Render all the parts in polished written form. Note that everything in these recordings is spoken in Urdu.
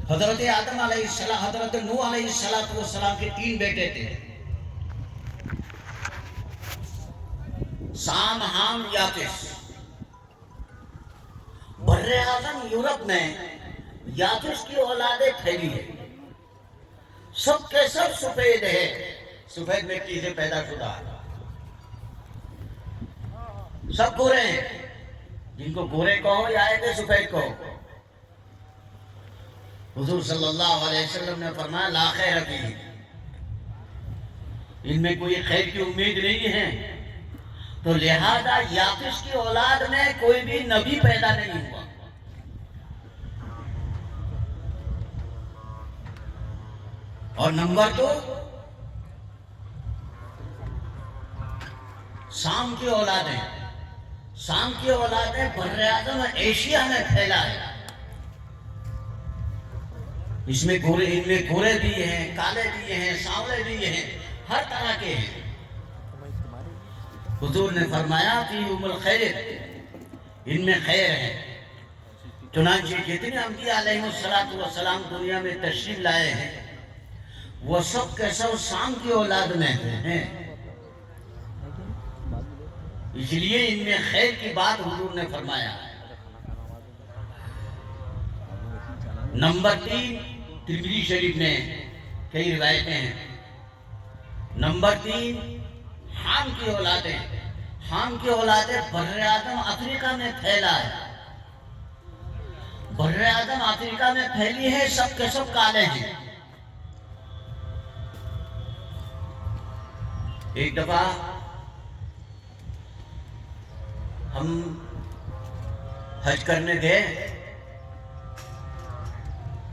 حضرت آدم علیہ السلام، حضرت نوح علیہ السلام کے 3 بیٹے تھے، سام، حام، یافس۔ بر اعظم یورپ میں یافس کی اولادیں پھیلی ہے، سب کے سب سفید ہے، سفید مٹی سے پیدا شدہ، سب گورے ہیں، جن کو گورے کہو یا کہ سفید کہو۔ حضور صلی اللہ علیہ وسلم نے فرمایا لا خیر فیہم، ان میں کوئی خیر کی امید نہیں ہے، تو لہذا یافس کی اولاد میں کوئی بھی نبی پیدا نہیں ہوا۔ اور نمبر 2، سام کی اولادیں، سام کی اولادیں بر اعظم ایشیا میں پھیلا ہے، اس میں گورے، ان میں گورے بھی ہیں، کالے بھی ہیں، سانولے بھی ہیں، ہر طرح کے ہیں۔ حضور نے فرمایا فیہم الخیر، ان میں خیر ہے۔ چنانچہ جتنے انبیاء علیہ السلام دنیا میں تشریف لائے ہیں وہ سب کے سب سام کی اولاد میں ہیں، اس لیے ان میں خیر کی بات حضور نے فرمایا۔ نمبر 3، ترمذی شریف میں کئی روایتیں ہیں۔ نمبر 3، حام کی اولادیں، حام کی اولادیں بر اعظم افریقہ میں پھیلا ہے، بر اعظم افریقہ میں پھیلی ہے، سب کے سب کالے ہیں۔ ایک دفعہ ہم حج کرنے گئے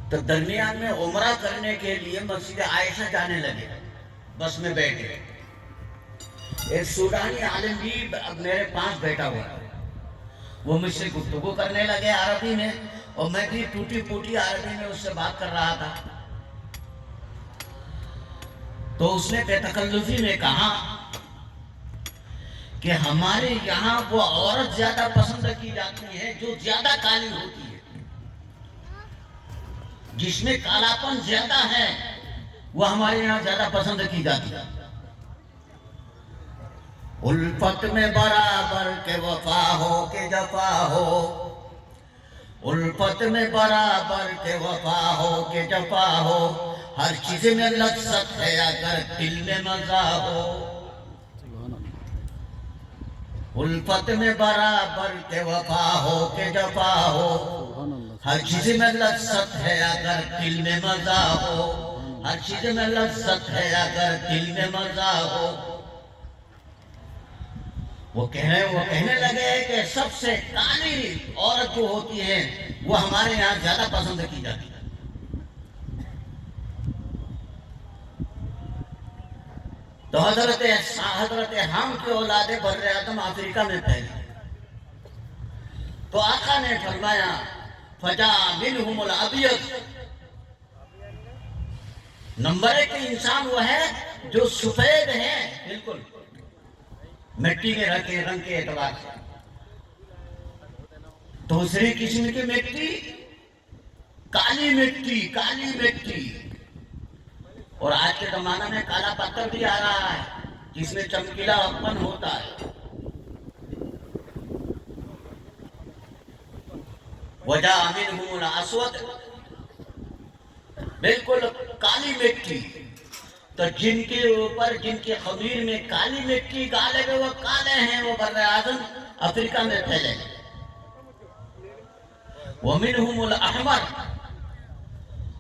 تو درمیان میں عمرہ کرنے کے لیے مسجد عائشہ جانے لگے، بس میں بیٹھے، ایک سوڈانی عالم بھی اب میرے پاس بیٹھا ہوا، وہ مجھ سے گفتگو کرنے لگے عربی میں، اور میں بھی ٹوٹی پوٹی عربی میں اس سے بات کر رہا تھا۔ تو اس نے بے تکلفی میں کہا کہ ہمارے یہاں وہ عورت زیادہ پسند کی جاتی ہے جو زیادہ کالی ہوتی ہے، جس میں کالاپن زیادہ ہے وہ ہمارے یہاں زیادہ پسند کی جاتی ہے۔ الفت میں برابر کے وفا ہو کہ جفا ہو، الفت میں برابر کے وفا ہو کہ جفا ہو، ہر چیز میں لذت ہے اگر دل میں مزہ ہو، الفت میں برابر کے وفا ہو کہ جفا ہو، ہر چیز میں لذت ہے اگر دل میں مزہ ہو، ہر چیز میں لذت ہے اگر دل میں مزہ ہو۔ وہ کہنے لگے کہ سب سے کالی عورت جو ہوتی ہے وہ ہمارے یہاں زیادہ پسند کی جاتی ہے۔ تو حضرت حام کی اولادیں بر اعظم افریقہ میں پھیلی، تو آقا نے فرمایا فجاء منہم الابیض، نمبر 1 انسان وہ ہے جو سفید ہے، بالکل مٹی کے رنگ کے اعتبار سے۔ دوسری قسم کی مٹی کالی مٹی، کالی مٹی، اور آج کے زمانہ میں کالا پتھر بھی آ رہا ہے جس میں چمکیلا پن ہوتا ہے۔ وجاء منہم الاسود، بالکل کالی مٹی، تو جن کے اوپر، جن کے خمیر میں کالی مٹی غالب ہے وہ کالے ہیں، وہ بر اعظم افریقہ میں پھیلے ہیں۔ ومنہم الاحمر،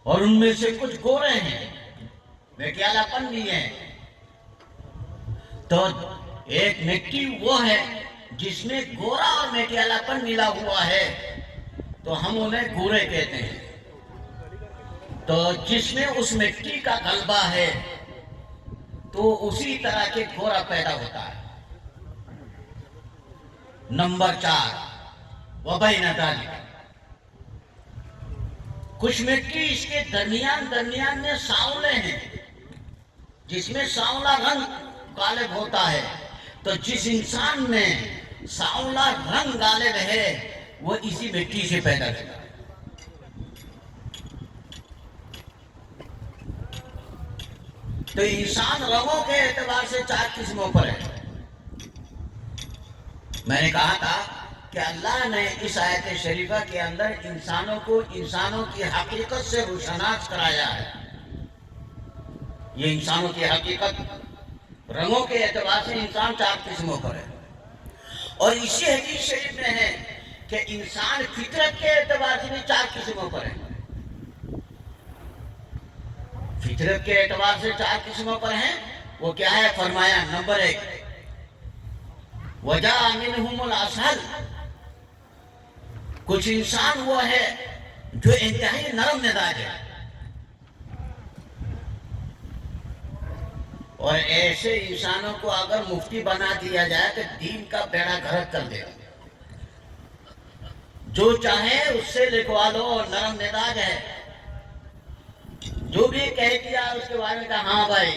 اور ان میں سے کچھ گورے ہیں، میٹیالا پن بھی ہے۔ تو ایک مٹی وہ ہے جس میں گورا اور میٹیالا پن ملا ہوا ہے، تو ہم انہیں گورے کہتے ہیں۔ تو جس میں اس مٹی کا غلبہ ہے تو اسی طرح کے گورا پیدا ہوتا ہے۔ نمبر 4، وبین ذالک، کچھ مٹی اس کے درمیان میں سانولے ہیں، جس میں سانولا رنگ غالب ہوتا ہے، تو جس انسان میں سانولا رنگ غالب ہے وہ اسی مٹی سے پیدا ہوتا ہے۔ تو انسان رنگوں کے اعتبار سے 4 قسموں پر ہے۔ میں نے کہا تھا کہ اللہ نے اس آیت شریفہ کے اندر انسانوں کو انسانوں کی حقیقت سے روشناس کرایا ہے۔ یہ انسانوں کی حقیقت، رنگوں کے اعتبار سے انسان 4 قسموں پر ہے۔ اور اسی حدیث شریف میں ہے کہ انسان فطرت کے اعتبار سے بھی 4 قسموں پر ہے۔ فطرت کے اعتبار سے 4 قسموں پر ہیں، وہ کیا ہے؟ فرمایا نمبر 1، وَجَاءَ مِنْهُمُ الْأَسْهَلُ، کچھ انسان وہ ہے جو انتہائی نرم مزاج ہے، اور ایسے انسانوں کو اگر مفتی بنا دیا جائے تو دین کا بیڑا غرق کر دے گا۔ جو چاہے اس سے لکھوا لو، نرم مزاج ہے، جو بھی کہہ دیا اس کے بارے میں کہا ہاں بھائی،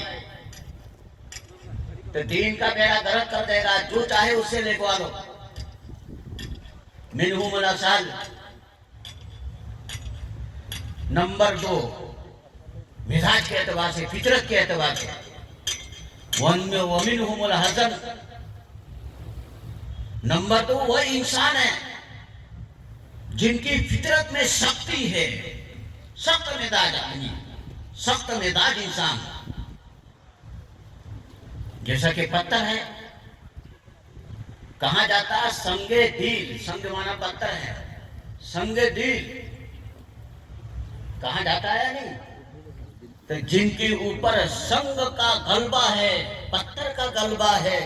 تو دین کا بیڑا غرق کر دے گا۔ جو چاہے اس سے لکھوا لو۔ منہم الاسل، نمبر 2، مزاج کے اعتبار سے، فطرت کے اعتبار سے، ومنہم الحزن، نمبر 2، وہ انسان ہیں جن کی فطرت میں سختی ہے، سخت مزاج آدمی، سخت مزاج انسان، جیسا کہ پتھر ہے، کہا جاتا ہے سنگ دل، سنگ مانا پتھر ہے، سنگ دل کہا جاتا ہے نہیں، تو جن کے اوپر سنگ کا غلبہ ہے، پتھر کا غلبہ ہے،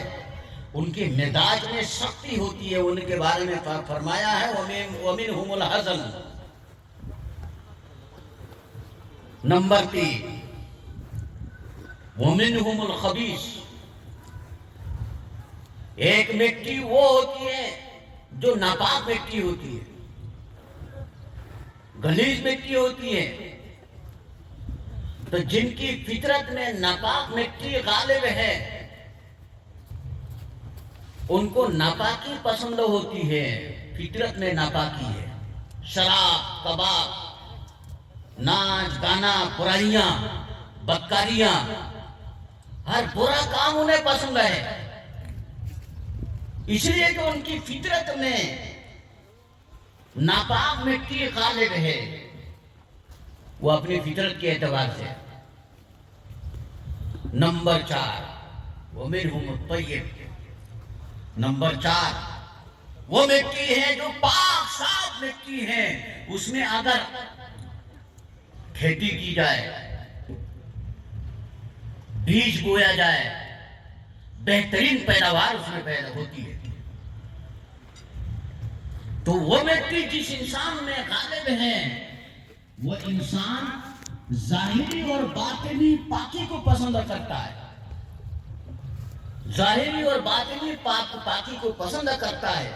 ان کے مزاج میں سختی ہوتی ہے، ان کے بارے میں فرمایا ہے وَمِنْهُمُ الْحَزَنُ۔ نمبر 3، وَمِنْهُمُ الْخَبِيثُ، ایک مٹی وہ ہوتی ہے جو ناپاک مٹی ہوتی ہے، غلیظ مٹی ہوتی ہے، تو جن کی فطرت میں ناپاک مٹی غالب ہے ان کو ناپاکی پسند ہوتی ہے، فطرت میں ناپاکی ہے، شراب، کباب، ناچ گانا، برائیاں، بدکاریاں، ہر برا کام انہیں پسند ہے، اس لیے کہ ان کی فطرت میں ناپاک مٹی غالب ہے، وہ اپنی فطرت کے اعتبار سے۔ نمبر 4، وَمِنْهُمُ الطَّيِّبُ، نمبر 4، وہ مٹی ہے جو پاک صاف مٹی ہے، اس میں اگر کھیتی کی جائے، بیج بویا جائے، بہترین پیداوار اس میں پیدا ہوتی ہے۔ تو وہ مٹی جس انسان میں غالب ہے، وہ انسان ظاہری اور باطنی پاکی کو پسند کرتا ہے، ظاہری اور باطنی پاکی کو پسند کرتا ہے،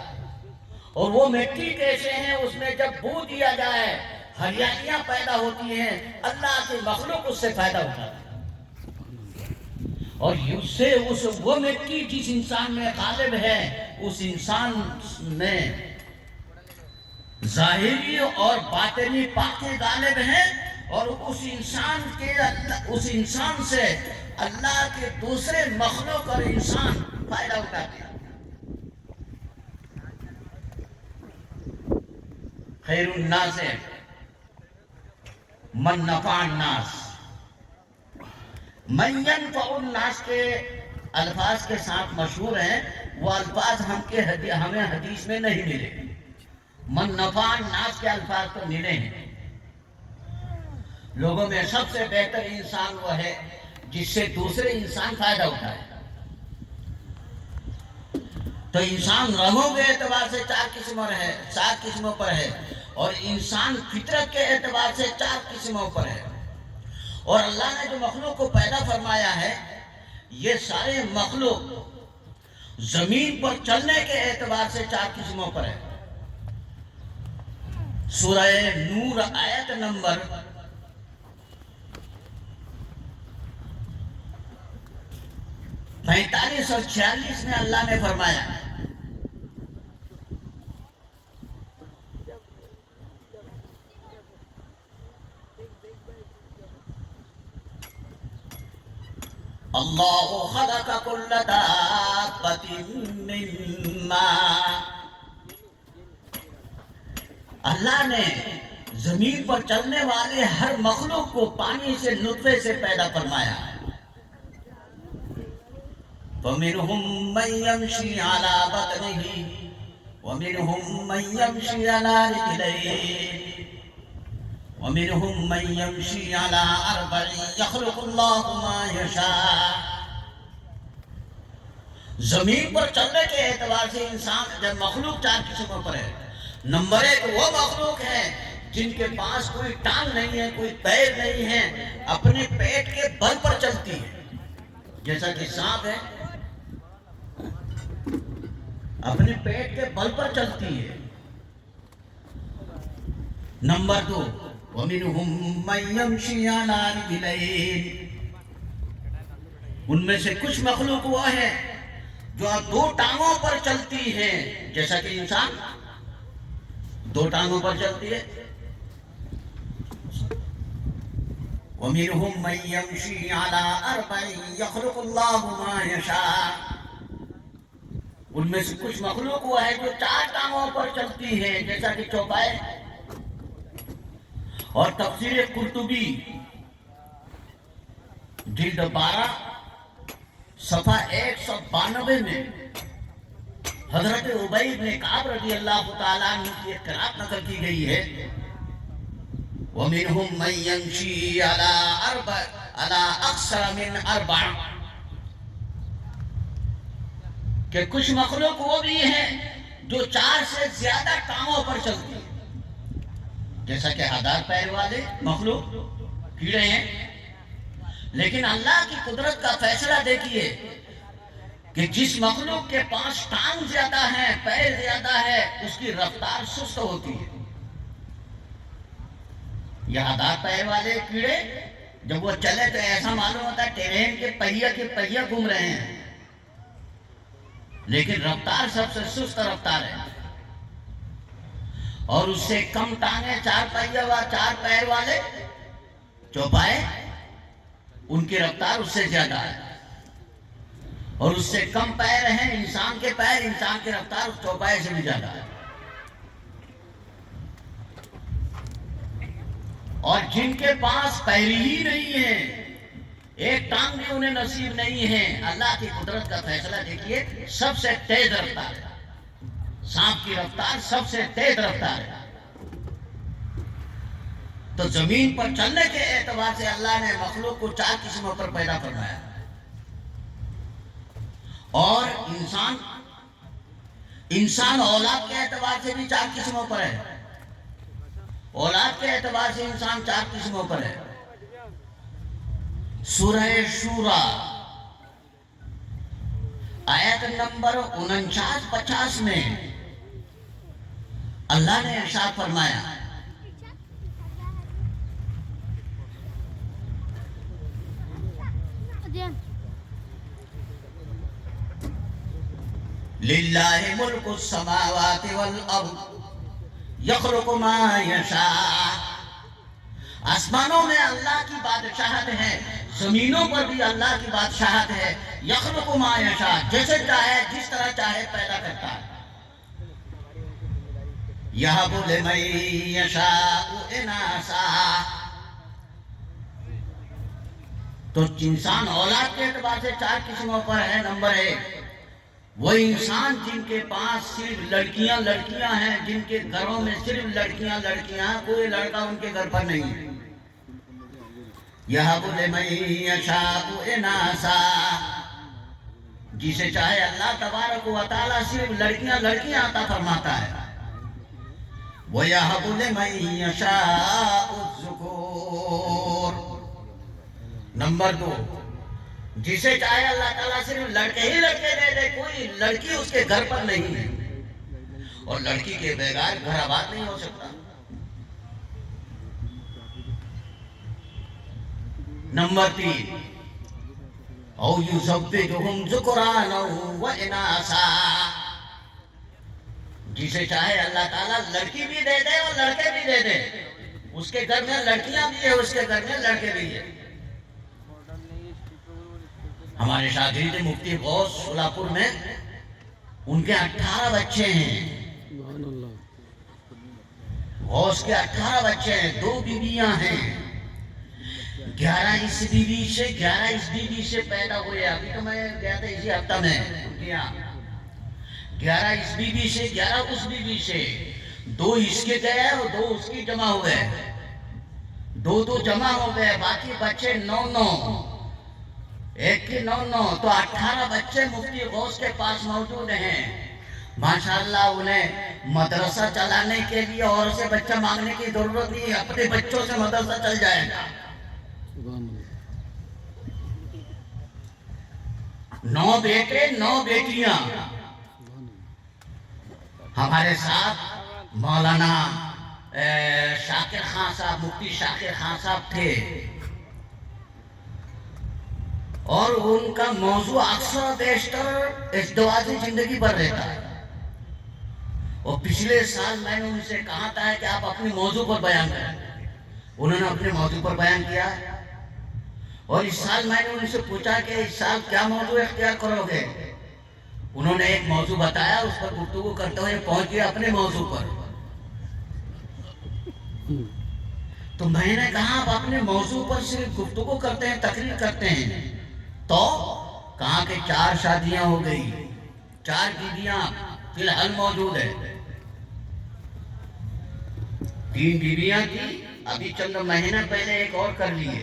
اور وہ مٹی کیسے ہیں؟ اس میں جب بو دیا جائے ہریالیاں پیدا ہوتی ہیں، اللہ کی مخلوق اس سے فائدہ اٹھاتی ہے، اور اس سے وہ مٹی جس انسان میں غالب ہے، اس انسان میں ظاہری اور باطنی پاکی غالب ہیں، اور اس انسان سے اللہ کے دوسرے مخلوق اور انسان فائدہ اٹھاتے ہیں۔ خیر الناس من نفع الناس، من ينفع الناس کے الفاظ کے ساتھ مشہور ہیں، وہ الفاظ ہمیں حدیث میں نہیں ملے، من نفع الناس کے الفاظ تو ملے ہیں۔ لوگوں میں سب سے بہتر انسان وہ ہے جس سے دوسرے انسان فائدہ اٹھائے۔ تو انسان رنگوں کے اعتبار سے 4 قسموں پر ہے، اور انسان فطرت کے اعتبار سے 4 قسموں پر ہے، اور اللہ نے جو مخلوق کو پیدا فرمایا ہے، یہ سارے مخلوق زمین پر چلنے کے اعتبار سے 4 قسموں پر ہے۔ سورہ نور آیت نمبر 45 اور 46 میں اللہ نے فرمایا، اللہ خلق کل دابۃ من ماء، اللہ نے زمین پر چلنے والے ہر مخلوق کو پانی سے نطفے سے پیدا فرمایا. فَمِنْهُمْ مَنْ يَمْشِي عَلَى بَطْنِهِ وَمِنْهُمْ مَنْ يَمْشِي عَلَى رِجْلَيْنِ وَمِنْهُمْ مَنْ يَمْشِي عَلَى أَرْبَعٍ يَخْلُقُ اللَّهُ مَا يَشَاءُ. زمین پر چلنے کے اعتبار سے انسان جب مخلوق چار قسموں پر ہے. نمبر ایک وہ مخلوق ہے جن کے پاس کوئی ٹانگ نہیں ہے، کوئی پیر نہیں ہے، اپنے پیٹ کے بل پر چلتی ہے، جیسا کہ سانپ ہے اپنے پیٹ کے بل پر چلتی ہے. نمبر دو وَمِنْهُمْ مَنْ يَمْشِي عَلَى رِجْلَيْنِ، ان میں سے کچھ مخلوق وہ ہے جو دو ٹانگوں پر چلتی ہے، جیسا کہ انسان دو ٹانگوں پر چلتی ہے. وَمِنْهُمْ مَنْ يَمْشِي عَلَى أَرْبَعٍ يَخْلُقُ اللَّهُ مَا يَشَاءُ، ان میں سے کچھ مخلوق وہ ہے جو چار ٹانگوں پر چلتی ہے، جیسا کہ چوپائے. اور تفسیر قرطبی جلد 12 صفحہ 192 میں حضرت ابی بن کعب رضی اللہ تعالیٰ عنہ کی ایک قرات نقل کی گئی ہے. وَمِنْهُمْ مَنْ يَمْشِي عَلَى أَكْثَرَ مِنْ أَرْبَعٍ، کہ کچھ مخلوق وہ بھی ہیں جو چار سے زیادہ ٹانگوں پر چلتی ہیں، جیسا کہ ہزار پیر والے مخلوق کیڑے ہیں. لیکن اللہ کی قدرت کا فیصلہ دیکھیے کہ جس مخلوق کے پاس ٹانگ زیادہ ہے، پیر زیادہ ہے، اس کی رفتار سست ہوتی ہے. یہ ہزار پیر والے کیڑے جب وہ چلے تو ایسا معلوم ہوتا ہے ٹرین کے پہیے گھوم رہے ہیں، لیکن رفتار سب سے سست رفتار ہے. اور اس سے کم ٹانگیں چار پیر والے چوپائے، ان کی رفتار اس سے زیادہ ہے. اور اس سے کم پیر ہیں انسان کے پیر، انسان کی رفتار اس چوپائے سے بھی زیادہ ہے. اور جن کے پاس پیر ہی نہیں ہے، ایک ٹانگ بھی انہیں نصیب نہیں ہے، اللہ کی قدرت کا فیصلہ دیکھیے، سب سے تیز رفتار ہے. سانپ کی رفتار سب سے تیز رفتار ہے. تو زمین پر چلنے کے اعتبار سے اللہ نے مخلوق کو چار قسموں پر پیدا فرمایا. اور انسان اولاد کے اعتبار سے بھی چار قسموں پر ہے. اولاد کے اعتبار سے انسان چار قسموں پر ہے. سورہ شورا آیت نمبر 49-50 میں اللہ نے ارشاد فرمایا لِلَّهِ مُلْكُ السَّمَاوَاتِ وَالْأَرْضِ يَخْلُقُ مَا يَشَاءُ. آسمانوں میں اللہ کی بادشاہت ہے، زمینوں پر بھی اللہ کی بادشاہت ہے. يَخْلُقُ مَا يَشَاءُ، جیسے چاہے جس طرح چاہے پیدا کرتا ہے. يَهَبُ لِمَن يَشَاءُ إِنَاثًا، تو انسان اولاد کے اعتبار سے چار قسموں پر ہے. نمبر ایک وہ انسان جن کے پاس صرف لڑکیاں ہیں، جن کے گھروں میں صرف لڑکیاں ہیں، کوئی لڑکا ان کے گھر پر نہیں ہے. يَهَبُ لِمَن يَشَاءُ إِنَاثًا، جسے چاہے اللہ تبارک و تعالیٰ صرف لڑکیاں عطا فرماتا ہے. وَيَهَبُ لِمَن يَشَاءُ الذُّكُورَ. نمبر دو جسے چاہے اللہ تعالیٰ صرف لڑکے دے دے، کوئی لڑکی اس کے گھر پر نہیں ہے. اور لڑکی کے بغیر گھر آباد نہیں ہو سکتا. نمبر تین او یزوجہم ذکرانا و اناثا، جسے چاہے اللہ تعالیٰ لڑکی بھی دے دے اور لڑکے بھی دے دے. اس کے گھر میں لڑکیاں بھی ہیں، اس کے گھر میں لڑکے بھی ہیں. ہمارے شاگرد مفتی غوث سولاپور میں ان کے 18 بچے ہیں، غوث کے 18 بچے ہیں، 2 بیویاں ہیں، 11 اس بیوی سے 11 اس بیوی سے پیدا ہوئے۔ ابھی تو میں گیا تھا اسی ہفتہ میں ان کے یہاں، 11 اس بیوی سے 11 اس بیوی سے، 2 اس کے گئے اور 2 اس کی جمع ہوئے، 2 جمع ہو گئے، باقی بچے 9 ایک کی 9 تو 18 بچے مفتی غوث کے پاس موجود ہیں۔ ماشاءاللہ انہیں مدرسہ چلانے کے لیے اور سے بچہ مانگنے کی ضرورت نہیں، اپنے بچوں سے مدرسہ چل جائے گا۔ 9 بیٹے 9 بیٹیاں۔ ہمارے ساتھ مولانا شاکر خان صاحب، مفتی شاکر خان صاحب تھے، اور ان کا موضوع اکثر بیشتر ازدواج زندگی پر رہتا ہے۔ اور پچھلے سال میں نے ان سے کہا تھا کہ آپ اپنے موضوع پر بیان کریں، انہوں نے اپنے موضوع پر بیان کیا، اور اس سال میں نے ان سے پوچھا کہ اس سال کیا موضوع اختیار کرو گے؟ انہوں نے ایک موضوع بتایا، اس پر گفتگو کرتے ہوئے پہنچ گیا اپنے موضوع پر۔ تو میں نے کہا آپ اپنے موضوع پر صرف گفتگو کرتے ہیں، تقریر کرتے ہیں، تو کہا کہ 4 شادیاں ہو گئی، 4 بیویاں فی الحال موجود ہیں، 3 بیویاں تھی، ابھی چند مہینہ پہلے ایک اور کر لیے،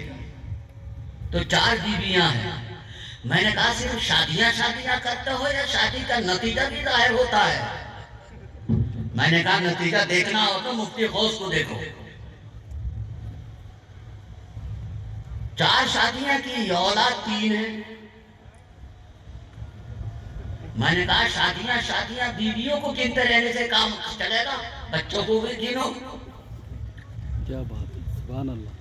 تو 4 بیویاں ہیں۔ میں نے کہا صرف شادیاں کرتے ہو یا شادی کا نتیجہ بھی ظاہر ہوتا ہے؟ میں نے کہا نتیجہ دیکھنا ہو تو مفتی غوث کو دیکھو، 4 شادیاں کی، اولاد 3 ہیں۔ میں نے کہا شادیاں بیویوں کو گنتے رہنے سے کام چلے گا، بچوں کو بھی گنو۔ کیا بات ہے، سبحان اللہ،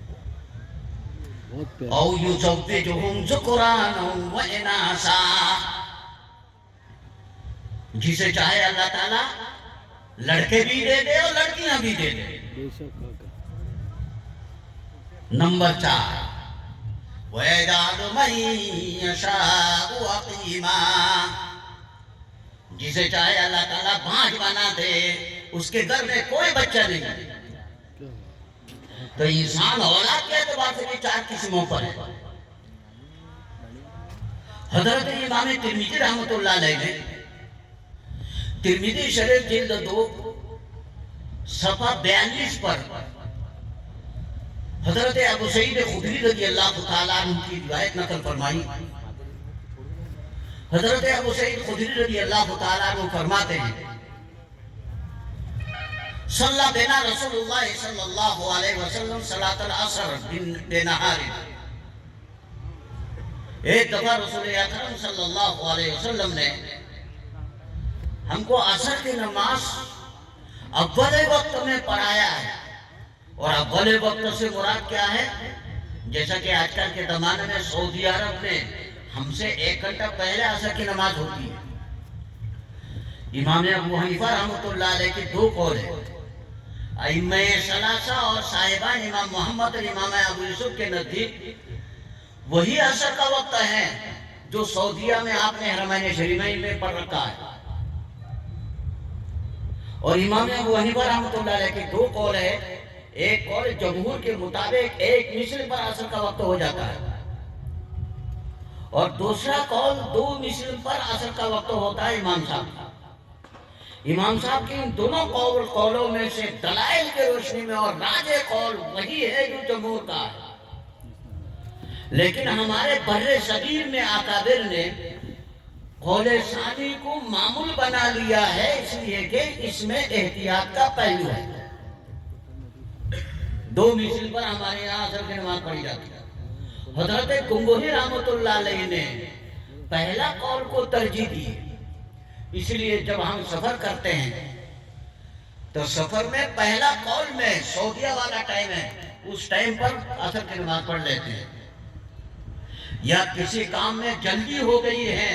بہت پیارا۔ او یزوجہم ذکرانا و اناسا، جسے چاہے اللہ تعالیٰ لڑکے بھی دے دے اور لڑکیاں بھی دے دے۔ بے شک آقا۔ نمبر 4 وَيَجْعَلُ مَن يَشَاءُ عَقِيمًا، جسے چاہے اللہ تعالیٰ بانجھ بنا دے، اس کے گھر میں کوئی بچہ نہیں۔ تو انسان اولاد کے اعتبار سے بھی 4 قسموں پر ہے۔ حضرت امام ترمذی رحمۃ اللہ علیہ نے ترمذی شریف جلد 2 صفحہ 42 پر حضرت ابو سعید خدری رضی اللہ تعالیٰ عنہ کی روایت نقل فرمائی۔ حضرت ابو سعید خدری رضی اللہ تعالیٰ عنہ فرماتے ہیں، صلی بنا رسول اللہ صلی اللہ علیہ وسلم صلاۃ العصر بنہار۔ ایک دفعہ رسول اکرم صلی اللہ علیہ وسلم نے ہم کو عصر کی نماز اول وقت میں پڑھایا ہے، اور اول وقت سے مراد کیا ہے؟ جیسا کہ آج کل کے زمانے میں سعودی عرب میں ہم سے 1 گھنٹہ پہلے عصر کی نماز ہوتی ہے۔ امام ابو حنیفہ رحمۃ اللہ علیہ کی 2 قول ہیں، ائمہ ثلاثہ اور صاحبان امام محمد اور امام ابو یوسف کے نزدیک وہی عصر کا وقت ہے جو سعودیہ میں آپ نے حرمین شریفین میں پڑھ رکھا ہے۔ اور امام ابو حنیفہ رحمۃ اللہ علیہ کی 2 قول ہے، ایک قول جمہور کے مطابق 1 مثل پر عصر کا وقت ہو جاتا ہے، اور دوسرا قول 2 مثل پر عصر کا وقت ہوتا ہے امام صاحب کا۔ امام صاحب کی ان دونوں قولوں میں سے دلائل کے روشنی میں اور راجح قول وہی ہے جو جمہور کا ہے، لیکن ہمارے بر صغیر میں اکابر نے قول ثانی کو معمول بنا لیا ہے، اس لیے کہ اس میں احتیاط کا پہلو ہے۔ 2 مثل پر ہمارے یہاں عصر کی نماز پڑھی جاتی ہے۔ حضرت گنگوہی رحمۃ اللہ علیہ نے پہلا قول کو ترجیح دی، اس لیے جب ہم سفر کرتے ہیں تو سفر میں پہلا قول میں سعودیہ والا ٹائم ہے، اس ٹائم پر عصر کی نماز پڑھ لیتے ہیں، یا کسی کام میں جلدی ہو گئی ہے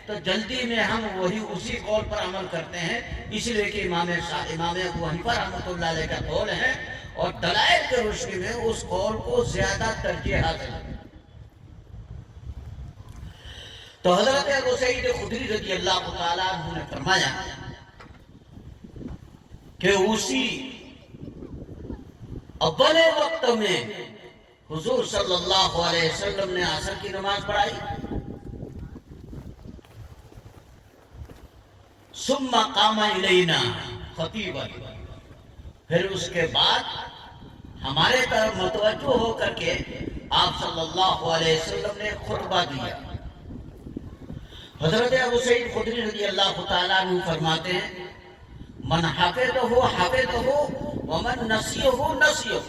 تو جلدی میں ہم وہی اسی قول پر عمل کرتے ہیں، اس لیے کہ امام ابو حنیفہ رحمۃ اللہ علیہ کا قول ہے، اور دلائل کے روشنی میں اس قول کو زیادہ ترجیح حاصل ہے۔ تو حضرت ابو سعید خدری رضی اللہ تعالیٰ عنہ نے فرمایا کہ اسی اول وقت میں حضور صلی اللہ علیہ وسلم نے عصر کی نماز پڑھائی، ثم قام الینا خطیبا، پھر اس کے بعد ہمارے طرف متوجہ ہو کر کے آپ صلی اللہ علیہ وسلم نے خطبہ دیا۔ حضرت ابو سعید خدری رضی اللہ تعالیٰ عنہ فرماتے ہیں من حفظہ حفظہ ومن نسیہ نسیہ،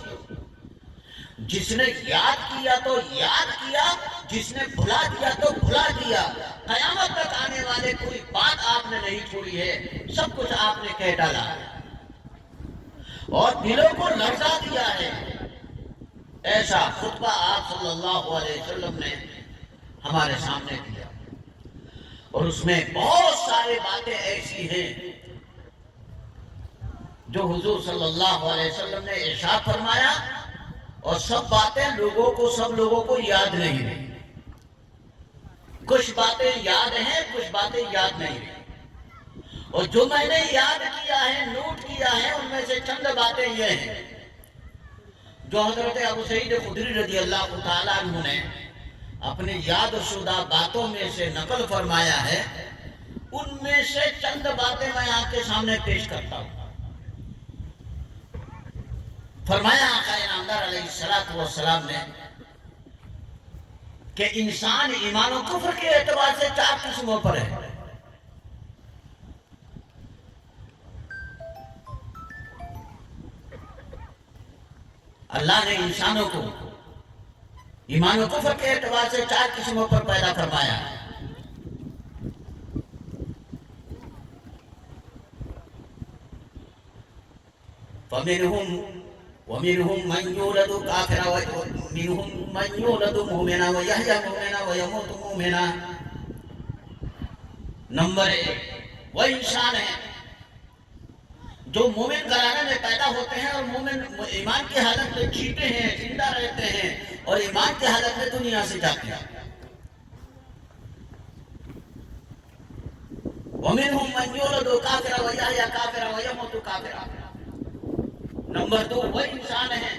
جس نے یاد کیا تو یاد کیا، جس نے بھلا دیا تو بھلا دیا، قیامت تک آنے والے کوئی بات آپ نے نہیں چھوڑی ہے، سب کچھ آپ نے کہہ ڈالا ہے اور دلوں کو لرزا دیا ہے۔ ایسا خطبہ آپ صلی اللہ علیہ وسلم نے ہمارے سامنے دیا، اور اس میں بہت ساری باتیں ایسی ہیں جو حضور صلی اللہ علیہ وسلم نے ارشاد فرمایا، اور سب باتیں سب لوگوں کو یاد نہیں رہی۔ کچھ باتیں یاد ہیں، کچھ باتیں یاد نہیں رہی، اور جو میں نے یاد کیا ہے، نوٹ کیا ہے، ان میں سے چند باتیں یہ ہیں جو حضرت ابو سعید خدری رضی اللہ تعالیٰ عنہ نے اپنی یاد شدہ باتوں میں سے نقل فرمایا ہے۔ ان میں سے چند باتیں میں آپ کے سامنے پیش کرتا ہوں۔ فرمایا آقا انعامدار علیہ السلام نے کہ انسان ایمان و کفر کے اعتبار سے 4 قسموں پر ہے۔ اللہ نے انسانوں کو ایمان و کفر کے اعتبار سے 4 قسموں پر پیدا فرمایا ہے۔ وَمِنْهُمْ مَنْ يُولَدُ كَافِرًا وَمِنْهُمْ مَنْ يُولَدُ مُؤْمِنًا وَيَحْيَىٰ مُؤْمِنًا وَيَمُوتُ مُؤْمِنًا۔ نمبر 1 وہ انسان ہے جو مومن گھرانے میں پیدا ہوتے ہیں اور مومن ایمان کی حالت میں جیتے ہیں، زندہ رہتے ہیں، اور ایمان کی حالت میں دنیا سے جاتے ہیں۔ وَمِنْهُمْ مَنْ يُولَدُ كَافِرًا وَيَحْيَىٰ كَافِرًا وَيَمُوتُ كَافِرًا۔ نمبر 2 وہ انسان ہے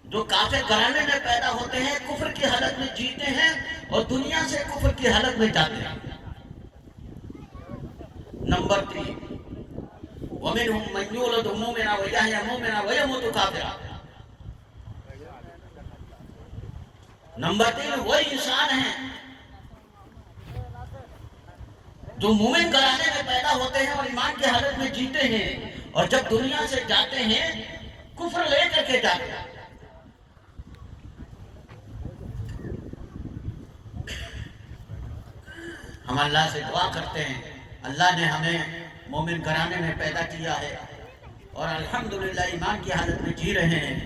جو کافر گھرانے میں پیدا ہوتے ہیں، کفر کی حالت میں جیتے ہیں اور دنیا سے کفر کی حالت میں جاتے ہیں۔ نمبر 3 وَمِنْهُمْ مَنْ يُولَدُ مُؤْمِنًا وَيَحْيَىٰ مُؤْمِنًا وَيَمُوتُ كَافِرًا۔ نمبر 3 وہ انسان ہے جو مومن گھرانے میں پیدا ہوتے ہیں اور ایمان کی حالت میں جیتے ہیں، اور جب دنیا سے جاتے ہیں کفر لے کر کے جاتے ہیں۔ ہم اللہ سے دعا کرتے ہیں، اللہ نے ہمیں مومن گھرانے میں پیدا کیا ہے اور الحمدللہ ایمان کی حالت میں جی رہے ہیں۔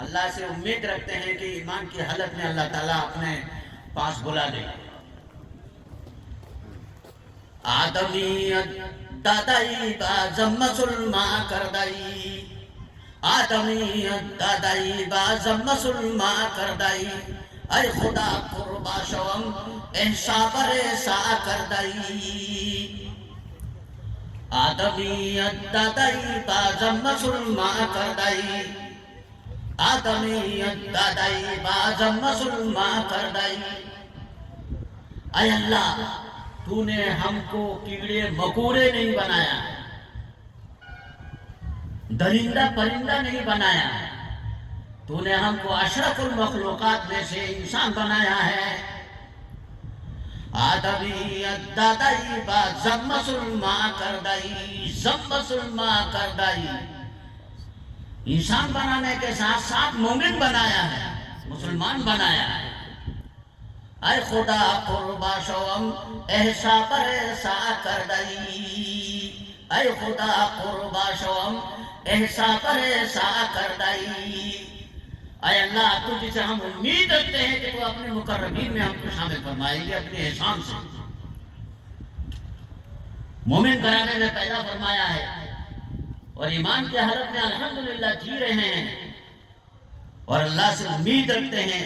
اللہ سے امید رکھتے ہیں کہ ایمان کی حالت میں اللہ تعالیٰ اپنے پاس بلا لے۔ آدمیت دادائی بازم مسلمان کردائی، آدمیت دادائی بازم مسلمان کردائی، اے خدا قربا شوم احسا برسا کردائی۔ آدمیت دادائی بازم مسلمان کردائی، آدمیت دادائی بازم مسلمان کردائی۔ اے اللہ، تو نے ہم کو کیڑے مکوڑے نہیں بنایا، درندہ پرندہ نہیں بنایا، تو نے ہم کو اشرف المخلوقات میں سے انسان بنایا ہے۔ آدمیت دادائی با زم مسلمان کردائی، زم مسلمان کردائی۔ انسان بنانے کے ساتھ ساتھ مومن بنایا ہے، مسلمان بنایا ہے۔ اے خدا قربا شوم احسا برسا کردائی، اے خدا قربا شوم احسا برسا کردائی۔ اے اللہ، تجھ سے ہم امید رکھتے ہیں کہ تو اپنے مقربین میں ہم کو شامل فرمائے گی اپنے احسان سے۔ مومن گھرانے میں پیدا فرمایا ہے اور ایمان کی حالت میں الحمدللہ جی رہے ہیں، اور اللہ سے امید رکھتے ہیں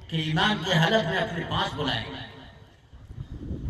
کہ ایمان کی حالت میں اپنے پاس بلائیں گے۔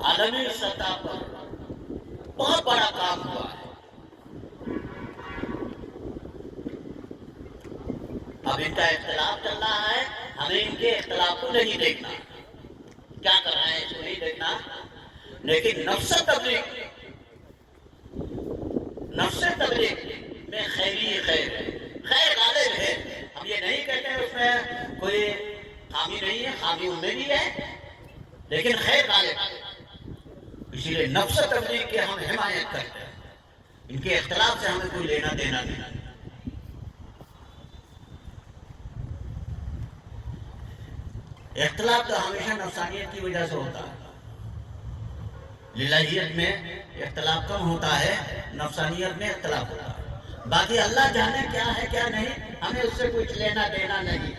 عالمی سطح پر بہت بڑا کام ہوا ہے۔ اب ان کا اختلاف چل رہا ہے، ہمیں ان کے اختلاف کو نہیں دیکھنا، کیا کر رہے ہیں اس کو نہیں دیکھنا، لیکن نفس تبلیغ میں خیر غالب ہے۔ ہم یہ نہیں کہتے اس میں کوئی خامی نہیں ہے، خامی ان میں بھی ہے، لیکن خیر غالب ہے۔ اسی لیے نفس تبلیغ کی ہم حمایت کرتے ہیں، ان کے اختلاف سے ہمیں کوئی لینا دینا نہیں۔ اختلاف تو ہمیشہ نفسانیت کی وجہ سے ہوتا ہے، للہیت میں اختلاف کم ہوتا ہے، نفسانیت میں اختلاف ہوتا ہے۔ باقی اللہ جانے کیا ہے کیا نہیں، ہمیں اس سے کچھ لینا دینا نہیں۔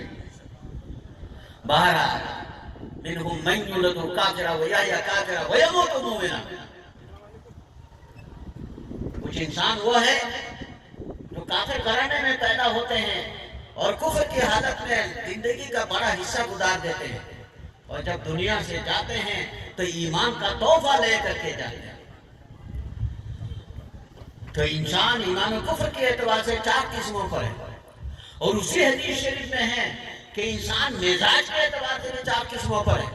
بہرحال منہم من یولد کافرا ویحیی کافرا ویموت مومنا، کچھ انسان وہ ہے جو کافر گھرانے میں پیدا ہوتے ہیں اور کفر کی حالت میں زندگی کا بڑا حصہ گزار دیتے ہیں، اور جب دنیا سے جاتے ہیں تو ایمان کا تحفہ لے کر کے جاتے ہیں۔ تو انسان ایمان و کفر کے اعتبار سے 4 قسموں پر ہے، اور اسی حدیث شریف میں ہے کہ انسان مزاج کے اعتبار سے بھی 4 قسموں پر ہے۔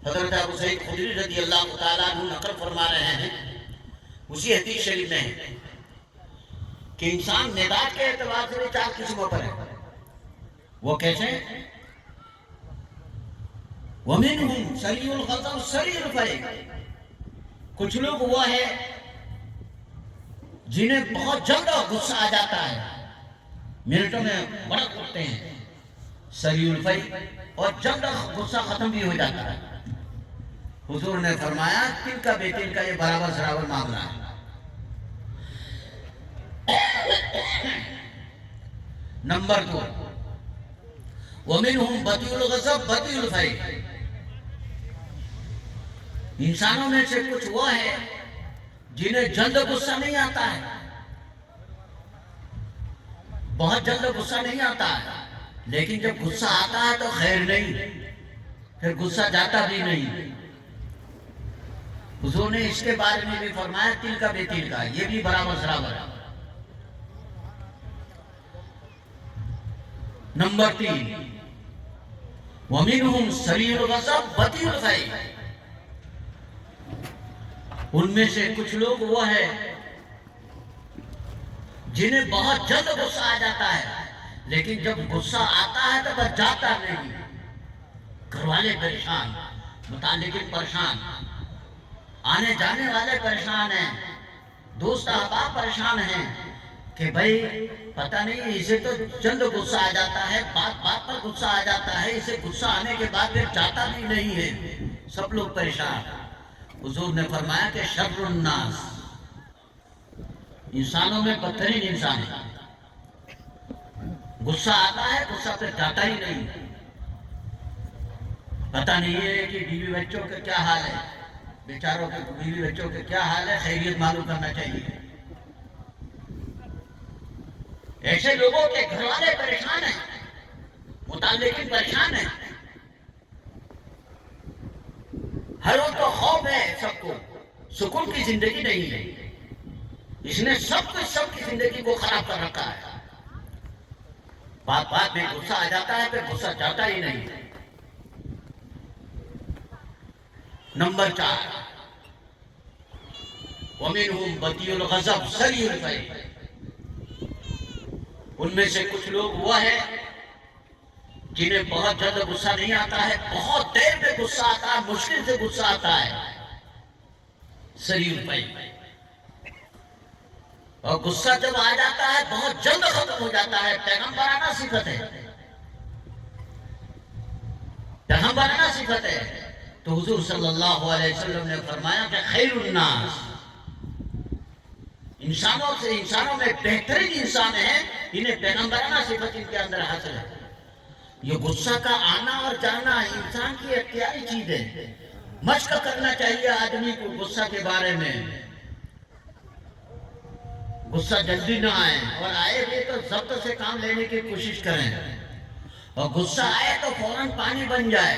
حضرت ابو سعید خدری رضی اللہ تعالیٰ عنہ نقل فرما رہے ہیں، اسی حدیث شریف میں ہے کہ انسان مزاج کے اعتبار سے بھی 4 قسموں پر ہے۔ وہ کیسے؟ وَمِنْهُمْ سَرِيعُ الْغَضَبِ سَرِيعُ الْفَرِحِ، کچھ لوگ وہ ہے جنہیں بہت جلد غصہ آ جاتا ہے، منٹوں میں بڑک اٹھتے ہیں، سریع الفیع، اور جلد غصہ ختم بھی ہو جاتا ہے۔ حضور نے فرمایا تل کا بے تل کا یہ برابر سرابر معاملہ ہے۔ نمبر 2، وَمِنْهُمْ بَطِيءُ الْغَضَبِ بَطِيءُ الْفَرِحِ، انسانوں میں سے کچھ وہ ہے جنہیں جلد غصہ نہیں آتا ہے، بہت جلد غصہ نہیں آتا ہے، لیکن جب غصہ آتا ہے تو خیر نہیں، پھر غصہ جاتا بھی نہیں۔ حضور نے اس کے بارے میں بھی فرمایا تل کا بے تل کا، یہ بھی برابر سرابر ہے۔ نمبر 3، وَمِنْهُمْ سَرِيعُ الْغَضَبِ بَطِيءُ الْفَرِحِ، ان میں سے کچھ لوگ وہ ہے جنہیں بہت جلد غصہ آ جاتا ہے، لیکن جب غصہ آتا ہے تو بس جاتا نہیں۔ گھر والے پریشان، متعلقین پریشان، آنے جانے والے پریشان ہیں، دوست احباب پریشان ہیں کہ بھائی پتہ نہیں اسے تو جلد غصہ آ جاتا ہے، بات بات پر غصہ آ جاتا ہے، اسے غصہ آنے کے بعد پھر جاتا بھی نہیں ہے، سب لوگ پریشان۔ حضور نے فرمایا کہ شر الناس، انسانوں میں بدترین انسان ہے، غصہ آتا ہے غصہ پھر جاتا ہی نہیں، پتہ نہیں ہے کہ بیوی بچوں کے کیا حال ہے، بیچاروں کے بیوی بچوں کے کیا حال ہے، خیریت معلوم کرنا چاہیے۔ ایسے لوگوں کے گھر والے پریشان ہیں، متعلقین پریشان ہیں، ہر روز تو خوف ہے، سب کو سکون کی زندگی نہیں ہے، اس نے سب کی زندگی کو خراب کر رکھا ہے۔ بات بات میں غصہ آ جاتا ہے، پھر غصہ جاتا ہی نہیں۔ نمبر 4، وَمِنْهُمْ بَطِيءُ الْغَضَبِ سَرِيعُ الْفَرِحِ، ان میں سے کچھ لوگ وہ ہے جنہیں بہت جلد غصہ نہیں آتا ہے، بہت دیر میں غصہ آتا ہے، مشکل سے غصہ آتا ہے، سریع الفیع، اور غصہ جب آ جاتا ہے بہت جلد ختم ہو جاتا ہے۔ پیغمبرانہ صفت ہے، پیغمبرانہ صفت ہے۔ تو حضور صلی اللہ علیہ وسلم نے فرمایا کہ خیر الناس، انسانوں میں بہترین انسان ہیں انہیں پیغمبرانہ صفت ان کے اندر حاصل ہے۔ یہ غصہ کا آنا اور جانا انسان کی اختیاری چیز ہے، مشق کرنا چاہیے آدمی کو غصہ کے بارے میں، غصہ جلدی نہ آئے، اور آئے بھی تو ضبط سے کام لینے کی کوشش کریں، اور غصہ آئے تو فوراً پانی بن جائے۔